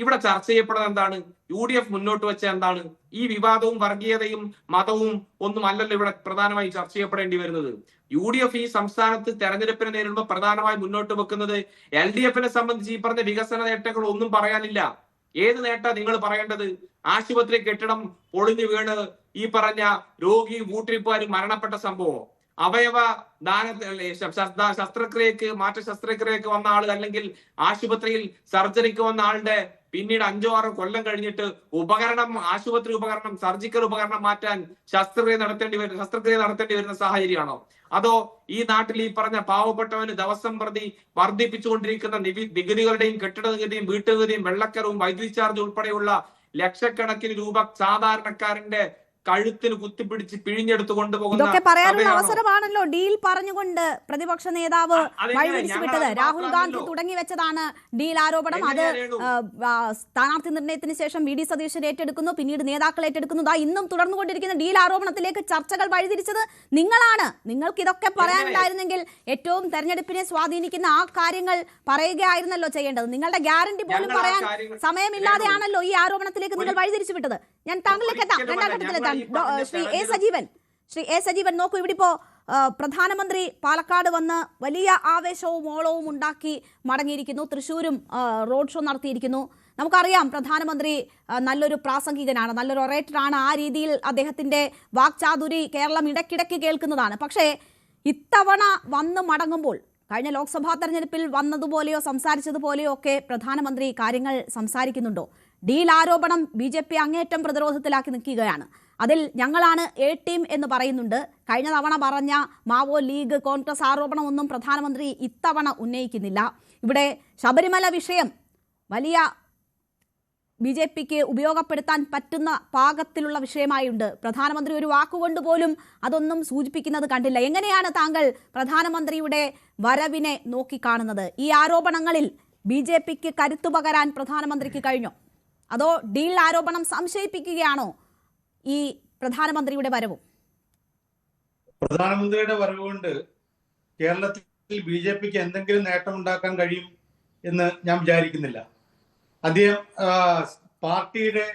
ഇവിടെ ചർച്ച ചെയ്യപ്പെടുന്നത് എന്താണ്? UDF മുന്നോട്ട് വെച്ച എന്താണ്? ഈ വിവാദവും വർഗീയതയും മതവും ഒന്നും അല്ലല്ലോ ഇവിടെ പ്രധാനമായി ചർച്ച ചെയ്യപ്പെടേണ്ടി വരുന്നത്. UDF ഈ സംസ്ഥാനത്ത് തെരഞ്ഞെടുപ്പിനെ നേരിടുമ്പോൾ പ്രധാനമായി മുന്നോട്ട് വെക്കുന്നത് LDFനെ സംബന്ധിച്ച് ഈ പറഞ്ഞ വികസന നേട്ടങ്ങൾ ഒന്നും പറയാനില്ല. ഏത് നേട്ടാ നിങ്ങൾ പറയേണ്ടത്? ആശുപത്രി കെട്ടിടം പൊളിഞ്ഞു വീണ് ഈ പറഞ്ഞ രോഗിയും കൂട്ടിരിപ്പുകാരും മരണപ്പെട്ട സംഭവം, അവയവ ദാന ശസ്ത്രക്രിയക്ക് മാറ്റ ശസ്ത്രക്രിയക്ക് വന്ന ആള്, അല്ലെങ്കിൽ ആശുപത്രിയിൽ സർജറിക്ക് വന്ന ആളുടെ പിന്നീട് 5-6 കൊല്ലം കഴിഞ്ഞിട്ട് ഉപകരണം, ആശുപത്രി ഉപകരണം, സർജിക്കൽ ഉപകരണം മാറ്റാൻ ശസ്ത്രക്രിയ നടത്തേണ്ടി വരുന്ന സാഹചര്യമാണോ? അതോ ഈ നാട്ടിൽ ഈ പറഞ്ഞ പാവപ്പെട്ടവന് ദിവസം പ്രതി വർദ്ധിപ്പിച്ചുകൊണ്ടിരിക്കുന്ന നികുതികളുടെയും കെട്ടിട നികുതിയും വീട്ടുനികുതിയും വെള്ളക്കരവും വൈദ്യുതി ചാർജ് ഉൾപ്പെടെയുള്ള ലക്ഷക്കണക്കിന് രൂപ സാധാരണക്കാരന്റെ കഴുത്തിന് കുത്തിപ്പിടിച്ച് പിഴിഞ്ഞെടുത്ത് കൊണ്ടുപോകുന്ന ഇതൊക്കെ പറയാനുള്ള അവസരമാണല്ലോ ഡീൽ പറഞ്ഞുകൊണ്ട് പ്രതിപക്ഷ നേതാവ് വഴിതിരിച്ചു വിട്ടത്. രാഹുൽ ഗാന്ധി തുടങ്ങി വെച്ചതാണ് ഡീൽ ആരോപണം. അത് സ്ഥാനാർത്ഥി നിർണയത്തിന് ശേഷം VD സതീശൻ ഏറ്റെടുക്കുന്നു, പിന്നീട് നേതാക്കൾ ഏറ്റെടുക്കുന്നു. ഇന്നും തുടർന്നുകൊണ്ടിരിക്കുന്ന ഡീൽ ആരോപണത്തിലേക്ക് ചർച്ചകൾ വഴിതിരിച്ചത് നിങ്ങളാണ്. നിങ്ങൾക്ക് ഇതൊക്കെ പറയാനുണ്ടായിരുന്നെങ്കിൽ ഏറ്റവും തെരഞ്ഞെടുപ്പിനെ സ്വാധീനിക്കുന്ന ആ കാര്യങ്ങൾ പറയുകയായിരുന്നല്ലോ ചെയ്യേണ്ടത്. നിങ്ങളുടെ ഗ്യാരണ്ടി പോലും പറയാൻ സമയമില്ലാതെയാണല്ലോ ഈ ആരോപണത്തിലേക്ക് നിങ്ങൾ വഴിതിരിച്ചു വിട്ടത്. ഞാൻ താങ്കളിലേക്ക് എത്താം, രണ്ടാം ഘട്ടത്തിലെത്താം. ശ്രീ എ സജീവൻ നോക്കൂ, ഇവിടെ ഇപ്പോ പ്രധാനമന്ത്രി പാലക്കാട് വന്ന് വലിയ ആവേശവും ഓളവും ഉണ്ടാക്കി മടങ്ങിയിരിക്കുന്നു. തൃശ്ശൂരും റോഡ് ഷോ നടത്തിയിരിക്കുന്നു. നമുക്കറിയാം പ്രധാനമന്ത്രി നല്ലൊരു പ്രാസംഗികനാണ്, നല്ലൊരു ഒറേറ്ററാണ്. ആ രീതിയിൽ അദ്ദേഹത്തിന്റെ വാക്ചാതുരി കേരളം ഇടയ്ക്കിടയ്ക്ക് കേൾക്കുന്നതാണ്. പക്ഷേ ഇത്തവണ വന്ന് മടങ്ങുമ്പോൾ കഴിഞ്ഞ ലോക്സഭാ തെരഞ്ഞെടുപ്പിൽ വന്നതുപോലെയോ സംസാരിച്ചതുപോലെയോ ഒക്കെ പ്രധാനമന്ത്രി കാര്യങ്ങൾ സംസാരിക്കുന്നുണ്ടോ? ഡീൽ ആരോപണം BJP അങ്ങേറ്റം പ്രതിരോധത്തിലാക്കി നിൽക്കുകയാണ്. അതിൽ ഞങ്ങളാണ് A ടീം എന്ന് പറയുന്നുണ്ട്. കഴിഞ്ഞ തവണ പറഞ്ഞ മാവോ ലീഗ് കോൺഗ്രസ് ആരോപണം ഒന്നും പ്രധാനമന്ത്രി ഇത്തവണ ഉന്നയിക്കുന്നില്ല. ഇവിടെ ശബരിമല വിഷയം വലിയ BJPക്ക് ഉപയോഗപ്പെടുത്താൻ പറ്റുന്ന പാകത്തിലുള്ള വിഷയമായുണ്ട്. പ്രധാനമന്ത്രി ഒരു വാക്കുകൊണ്ട് പോലും അതൊന്നും സൂചിപ്പിക്കുന്നത് കണ്ടില്ല. എങ്ങനെയാണ് താങ്കൾ പ്രധാനമന്ത്രിയുടെ വരവിനെ നോക്കിക്കാണുന്നത്? ഈ ആരോപണങ്ങളിൽ BJPക്ക് കരുത്തു പകരാൻ പ്രധാനമന്ത്രിക്ക് കഴിഞ്ഞോ? അതോ ഡീൽ ആരോപണം സംശയിപ്പിക്കുകയാണോ ഈ പ്രധാനമന്ത്രിയുടെ വരവും? പ്രധാനമന്ത്രിയുടെ വരവ് കൊണ്ട് കേരളത്തിൽ BJPക്ക് എന്തെങ്കിലും നേട്ടം ഉണ്ടാക്കാൻ കഴിയും എന്ന് ഞാൻ വിചാരിക്കുന്നില്ല. അദ്ദേഹം പാർട്ടിയുടെ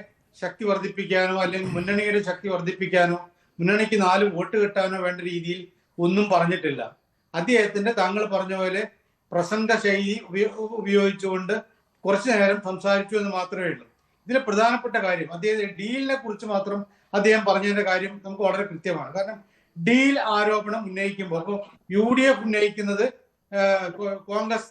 ശക്തി വർദ്ധിപ്പിക്കാനോ അല്ലെങ്കിൽ മുന്നണിയുടെ ശക്തി വർദ്ധിപ്പിക്കാനോ മുന്നണിക്ക് 4 വോട്ട് കിട്ടാനോ വേണ്ട രീതിയിൽ ഒന്നും പറഞ്ഞിട്ടില്ല. അദ്ദേഹത്തിന്റെ താങ്കൾ പറഞ്ഞ പോലെ പ്രസംഗ ശൈലി ഉപയോഗിച്ചുകൊണ്ട് കുറച്ചു നേരം സംസാരിച്ചു എന്ന് മാത്രമേ ഉള്ളൂ. ഇതിലെ പ്രധാനപ്പെട്ട കാര്യം അദ്ദേഹം ഡീലിനെ കുറിച്ച് മാത്രം അദ്ദേഹം പറഞ്ഞതിന്റെ കാര്യം നമുക്ക് വളരെ കൃത്യമാണ്. കാരണം ഡീൽ ആരോപണം ഉന്നയിക്കുമ്പോൾ അപ്പോൾ UDF ഉന്നയിക്കുന്നത് കോൺഗ്രസ്